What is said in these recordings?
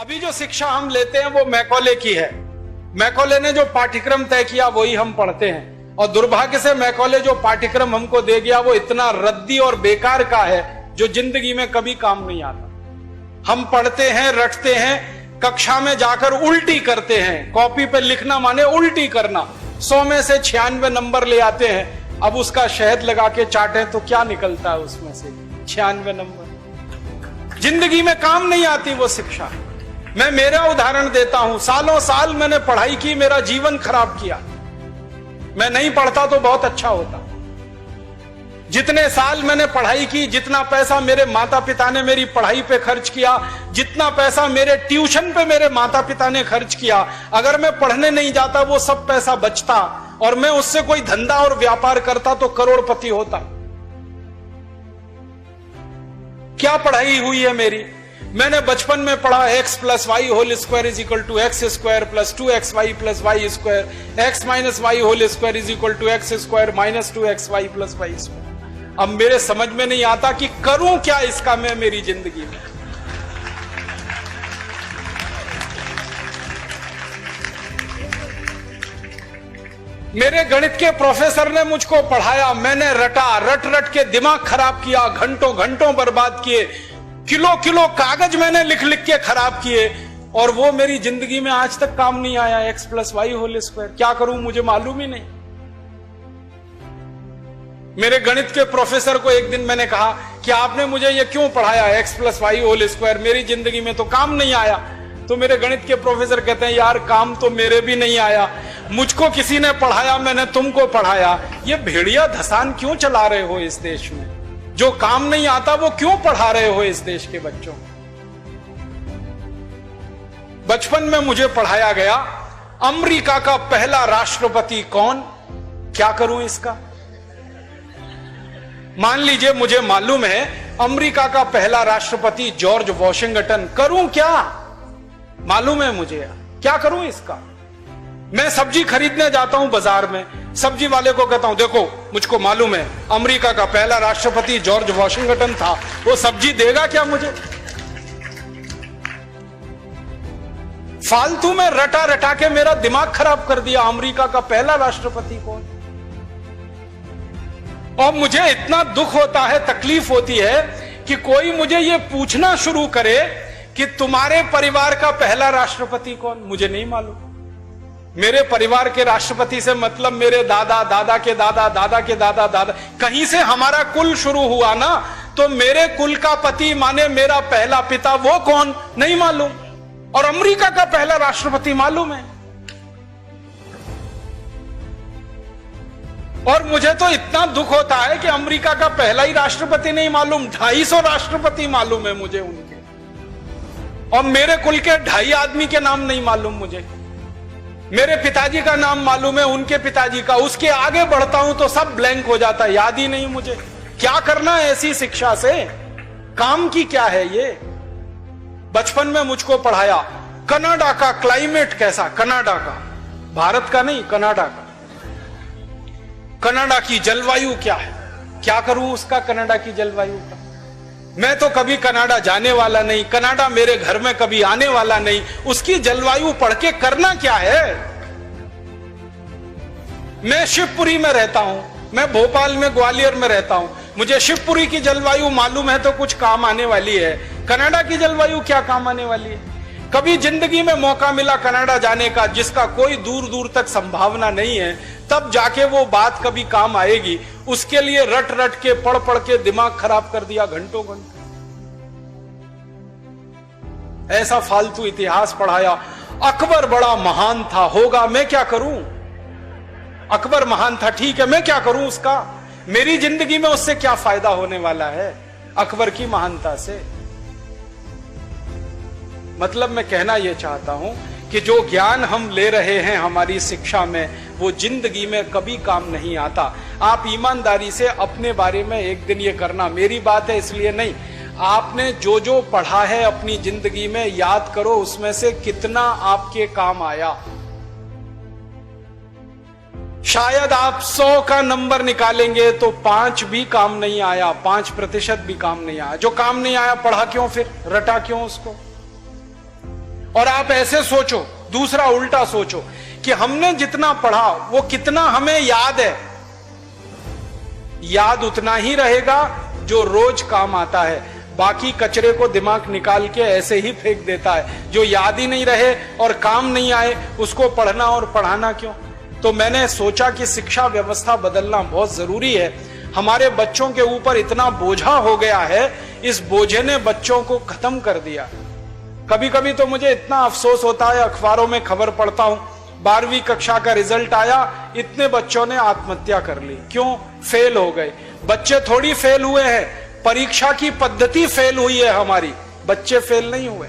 अभी जो शिक्षा हम लेते हैं वो मैकॉले की है। मैकॉले ने जो पाठ्यक्रम तय किया वही हम पढ़ते हैं, और दुर्भाग्य से मैकॉले जो पाठ्यक्रम हमको दे गया वो इतना रद्दी और बेकार का है जो जिंदगी में कभी काम नहीं आता। हम पढ़ते हैं, रटते हैं, कक्षा में जाकर उल्टी करते हैं। कॉपी पे लिखना माने उल्टी करना। 100 में से 96 नंबर ले आते हैं। अब उसका शहद लगा के चाटे तो क्या निकलता है उसमें से? 96 नंबर। जिंदगी में काम नहीं आती वो शिक्षा। मैं मेरा उदाहरण देता हूं। सालों साल मैंने पढ़ाई की, मेरा जीवन खराब किया। मैं नहीं पढ़ता तो बहुत अच्छा होता। जितने साल मैंने पढ़ाई की, जितना पैसा मेरे माता पिता ने मेरी पढ़ाई पे खर्च किया, जितना पैसा मेरे ट्यूशन पे मेरे माता पिता ने खर्च किया, अगर मैं पढ़ने नहीं जाता वो सब पैसा बचता और मैं उससे कोई धंधा और व्यापार करता तो करोड़पति होता। क्या पढ़ाई हुई है मेरी? मैंने बचपन में पढ़ा x + y whole square is equal to x square plus 2xy + y square, x - y whole square is equal to x square minus 2xy + y square. अब मेरे समझ में नहीं आता कि करूं क्या इसका मैं मेरी जिंदगी में। मेरे गणित के प्रोफेसर ने मुझको पढ़ाया, मैंने रटा, रट रट के दिमाग खराब किया, घंटों घंटों बर्बाद किए, किलो किलो कागज मैंने लिख लिख के खराब किए, और वो मेरी जिंदगी में आज तक काम नहीं आया। x + y होल स्क्वायर क्या करूं मुझे मालूम ही नहीं। मेरे गणित के प्रोफेसर को एक दिन मैंने कहा कि आपने मुझे ये क्यों पढ़ाया x + y होल स्क्वायर, मेरी जिंदगी में तो काम नहीं आया। तो मेरे गणित के प्रोफेसर कहते हैं, यार काम तो मेरे भी नहीं आया, मुझको किसी ने पढ़ाया, मैंने तुमको पढ़ाया। ये भेड़िया धसान क्यों चला रहे हो इस देश में? जो काम नहीं आता वो क्यों पढ़ा रहे हो इस देश के बच्चों? बचपन में मुझे पढ़ाया गया अमेरिका का पहला राष्ट्रपति कौन, क्या करूं इसका? मान लीजिए मुझे मालूम है अमेरिका का पहला राष्ट्रपति जॉर्ज वॉशिंगटन, करूं क्या? मालूम है मुझे, क्या करूं इसका? मैं सब्जी खरीदने जाता हूं बाजार में, सब्जी वाले को कहता हूं देखो मुझको मालूम है अमेरिका का पहला राष्ट्रपति जॉर्ज वॉशिंगटन था, वो सब्जी देगा क्या मुझे? फालतू में रटा रटा के मेरा दिमाग खराब कर दिया। अमेरिका का पहला राष्ट्रपति कौन? और मुझे इतना दुख होता है, तकलीफ होती है कि कोई मुझे ये पूछना शुरू करे कि तुम्हारे परिवार का पहला राष्ट्रपति कौन? मुझे नहीं मालूम। मेरे परिवार के राष्ट्रपति से मतलब मेरे दादा, दादा के दादा, दादा के दादा, दादा, कहीं से हमारा कुल शुरू हुआ ना, तो मेरे कुल का पति माने मेरा पहला पिता, वो कौन नहीं मालूम। और अमेरिका का पहला राष्ट्रपति मालूम है। और मुझे तो इतना दुख होता है कि अमेरिका का पहला ही राष्ट्रपति नहीं मालूम, 250 राष्ट्रपति मालूम है मुझे उनके, और मेरे कुल के 2.5 आदमी के नाम नहीं मालूम मुझे। मेरे पिताजी का नाम मालूम है, उनके पिताजी का, उसके आगे बढ़ता हूं तो सब ब्लैंक हो जाता है, याद ही नहीं मुझे। क्या करना है ऐसी शिक्षा से? काम की क्या है ये? बचपन में मुझको पढ़ाया कनाडा का क्लाइमेट कैसा, कनाडा का, भारत का नहीं, कनाडा का। कनाडा की जलवायु क्या है, क्या करूं उसका कनाडा की जलवायु का? मैं तो कभी कनाडा जाने वाला नहीं, कनाडा मेरे घर में कभी आने वाला नहीं, उसकी जलवायु पढ़ के करना क्या है? मैं शिवपुरी में रहता हूं, मैं भोपाल में, ग्वालियर में रहता हूं, मुझे शिवपुरी की जलवायु मालूम है तो कुछ काम आने वाली है। कनाडा की जलवायु क्या काम आने वाली है? कभी जिंदगी में मौका मिला कनाडा जाने का, जिसका कोई दूर दूर तक संभावना नहीं है, तब जाके वो बात कभी काम आएगी। उसके लिए रट रट के, पढ़ पढ़ के दिमाग खराब कर दिया घंटों घंटों। ऐसा फालतू इतिहास पढ़ाया। अकबर बड़ा महान था, होगा, मैं क्या करूं? अकबर महान था, ठीक है, मैं क्या करूं उसका? मेरी जिंदगी में उससे क्या फायदा होने वाला है अकबर की महानता से? मतलब मैं कहना यह चाहता हूं कि जो ज्ञान हम ले रहे हैं हमारी शिक्षा में, वो जिंदगी में कभी काम नहीं आता। आप ईमानदारी से अपने बारे में एक दिन ये करना, मेरी बात है इसलिए नहीं, आपने जो जो पढ़ा है अपनी जिंदगी में याद करो, उसमें से कितना आपके काम आया। शायद आप 100 का नंबर निकालेंगे तो 5 भी काम नहीं आया, 5% भी काम नहीं आया। जो काम नहीं आया पढ़ा क्यों, फिर रटा क्यों उसको? और आप ऐसे सोचो, दूसरा उल्टा सोचो कि हमने जितना पढ़ा वो कितना हमें याद है। याद उतना ही रहेगा जो रोज काम आता है, बाकी कचरे को दिमाग निकाल के ऐसे ही फेंक देता है। जो याद ही नहीं रहे और काम नहीं आए उसको पढ़ना और पढ़ाना क्यों। तो मैंने सोचा कि शिक्षा व्यवस्था बदलना बहुत जरूरी है। हमारे बच्चों के ऊपर इतना बोझा हो गया है, इस बोझे ने बच्चों को खत्म कर दिया। कभी कभी तो मुझे इतना अफसोस होता है, अखबारों में खबर पढ़ता हूं 12वीं कक्षा का रिजल्ट आया, इतने बच्चों ने आत्महत्या कर ली। क्यों? फेल हो गए। बच्चे थोड़ी फेल हुए हैं, परीक्षा की पद्धति फेल हुई है हमारी, बच्चे फेल नहीं हुए।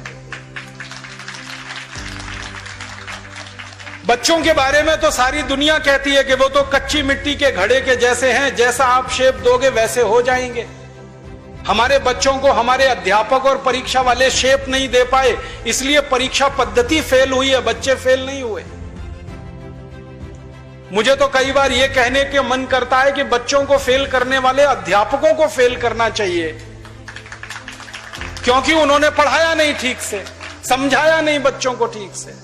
बच्चों के बारे में तो सारी दुनिया कहती है कि वो तो कच्ची मिट्टी के घड़े के जैसे हैं, जैसा आप शेप दोगे वैसे हो जाएंगे। हमारे बच्चों को हमारे अध्यापक और परीक्षा वाले शेप नहीं दे पाए, इसलिए परीक्षा पद्धति फेल हुई है, बच्चे फेल नहीं हुए। मुझे तो कई बार यह कहने के मन करता है कि बच्चों को फेल करने वाले अध्यापकों को फेल करना चाहिए, क्योंकि उन्होंने पढ़ाया नहीं ठीक से, समझाया नहीं बच्चों को ठीक से।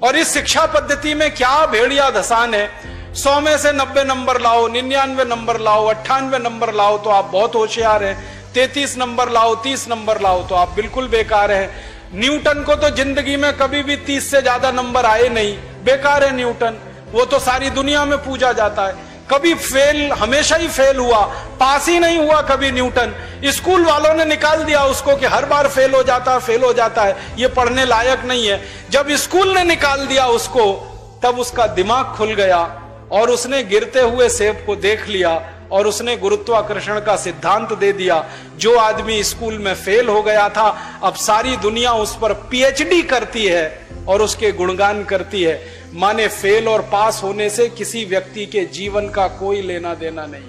और इस शिक्षा पद्धति में क्या भेड़िया धसान है। 100 में से 90 नंबर लाओ, 99 नंबर लाओ, 98 नंबर लाओ तो आप बहुत होशियार हैं, 33 नंबर लाओ, 30 नंबर लाओ तो आप बिल्कुल बेकार हैं। न्यूटन को तो जिंदगी में कभी भी 30 से ज्यादा नंबर आए नहीं, बेकार है न्यूटन, वो तो सारी दुनिया में पूजा जाता है। कभी फेल, हमेशा ही फेल हुआ, पास ही नहीं हुआ कभी न्यूटन। स्कूल वालों ने निकाल दिया उसको कि हर बार फेल हो जाता है, ये पढ़ने लायक नहीं है। जब स्कूल ने निकाल दिया उसको, तब उसका दिमाग खुल गया और उसने गिरते हुए सेब को देख लिया और उसने गुरुत्वाकर्षण का सिद्धांत दे दिया। जो आदमी स्कूल में फेल हो गया था, अब सारी दुनिया उस पर पीएचडी करती है और उसके गुणगान करती है। माने फेल और पास होने से किसी व्यक्ति के जीवन का कोई लेना देना नहीं।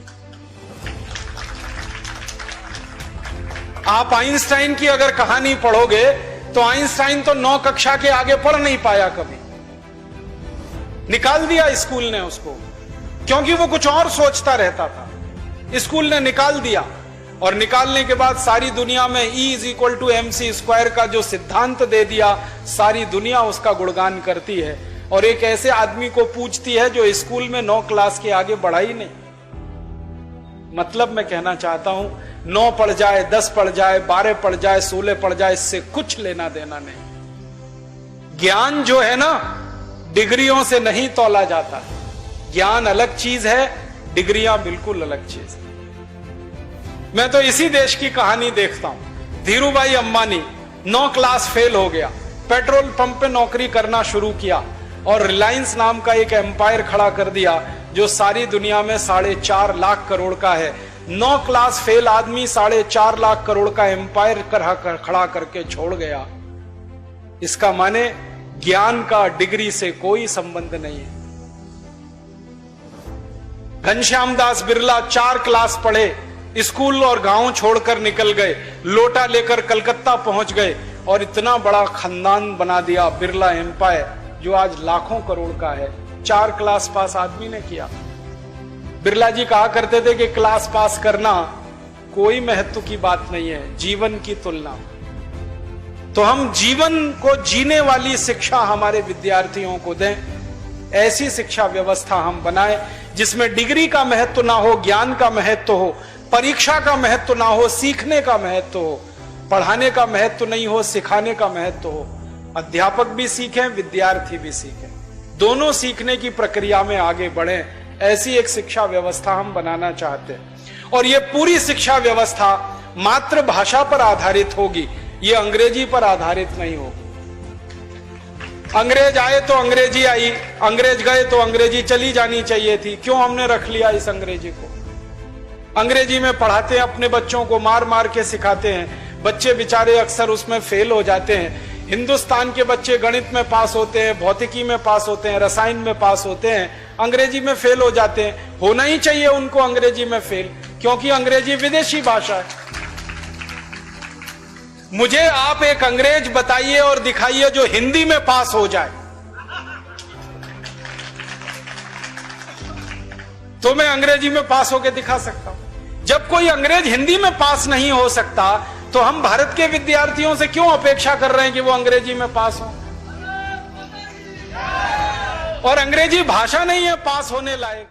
आप आइंस्टाइन की अगर कहानी पढ़ोगे तो आइंस्टाइन तो 9 कक्षा के आगे पढ़ नहीं पाया कभी, निकाल दिया स्कूल ने उसको, क्योंकि वो कुछ और सोचता रहता था। स्कूल ने निकाल दिया और निकालने के बाद सारी दुनिया में E=mc² का जो सिद्धांत दे दिया, सारी दुनिया उसका गुणगान करती है और एक ऐसे आदमी को पूछती है जो स्कूल में 9 क्लास के आगे बढ़ा ही नहीं। मतलब मैं कहना चाहता हूं, 9 पढ़ जाए, 10 पढ़ जाए, 12 पढ़ जाए, 16 पढ़ जाए, इससे कुछ लेना देना नहीं। ज्ञान जो है ना, डिग्रियों से नहीं तौला जाता। ज्ञान अलग चीज है, डिग्रियां बिल्कुल अलग चीज है। मैं तो इसी देश की कहानी देखता हूं। धीरूभाई अंबानी 9 क्लास फेल हो गया, पेट्रोल पंप पे नौकरी करना शुरू किया और रिलायंस नाम का एक एम्पायर खड़ा कर दिया जो सारी दुनिया में 4.5 लाख करोड़ का है। 9 क्लास फेल आदमी 4.5 लाख करोड़ का एम्पायर खड़ा करके छोड़ गया। इसका माने ज्ञान का डिग्री से कोई संबंध नहीं है। घनश्याम दास बिरला 4 क्लास पढ़े, स्कूल और गांव छोड़कर निकल गए, लोटा लेकर कलकत्ता पहुंच गए और इतना बड़ा खानदान बना दिया, बिरला एम्पायर, जो आज लाखों करोड़ का है। 4 क्लास पास आदमी ने किया। बिरला जी कहा करते थे कि क्लास पास करना कोई महत्व की बात नहीं है, जीवन की तुलना। तो हम जीवन को जीने वाली शिक्षा हमारे विद्यार्थियों को दें, ऐसी शिक्षा व्यवस्था हम बनाएं जिसमें डिग्री का महत्व ना हो, ज्ञान का महत्व हो, परीक्षा का महत्व ना हो, सीखने का महत्व हो। पढ़ाने का महत्व नहीं हो, सिखाने का महत्व हो। अध्यापक भी सीखें, विद्यार्थी भी सीखें, दोनों सीखने की प्रक्रिया में आगे बढ़ें। ऐसी एक शिक्षा व्यवस्था हम बनाना चाहते हैं और ये पूरी शिक्षा व्यवस्था मातृभाषा पर आधारित होगी, ये अंग्रेजी पर आधारित नहीं होगी। अंग्रेज आए तो अंग्रेजी आई, अंग्रेज गए तो अंग्रेजी चली जानी चाहिए थी। क्यों हमने रख लिया इस अंग्रेजी को? अंग्रेजी में पढ़ाते हैं अपने बच्चों को, मार मार के सिखाते हैं, बच्चे बेचारे अक्सर उसमें फेल हो जाते हैं। हिंदुस्तान के बच्चे गणित में पास होते हैं, भौतिकी में पास होते हैं, रसायन में पास होते हैं, अंग्रेजी में फेल हो जाते हैं। होना ही चाहिए उनको अंग्रेजी में फेल, क्योंकि अंग्रेजी विदेशी भाषा है। मुझे आप एक अंग्रेज बताइए और दिखाइए जो हिंदी में पास हो जाए, तो मैं अंग्रेजी में पास होकर दिखा सकता हूं। जब कोई अंग्रेज हिंदी में पास नहीं हो सकता तो हम भारत के विद्यार्थियों से क्यों अपेक्षा कर रहे हैं कि वो अंग्रेजी में पास हो? और अंग्रेजी भाषा नहीं है पास होने लायक।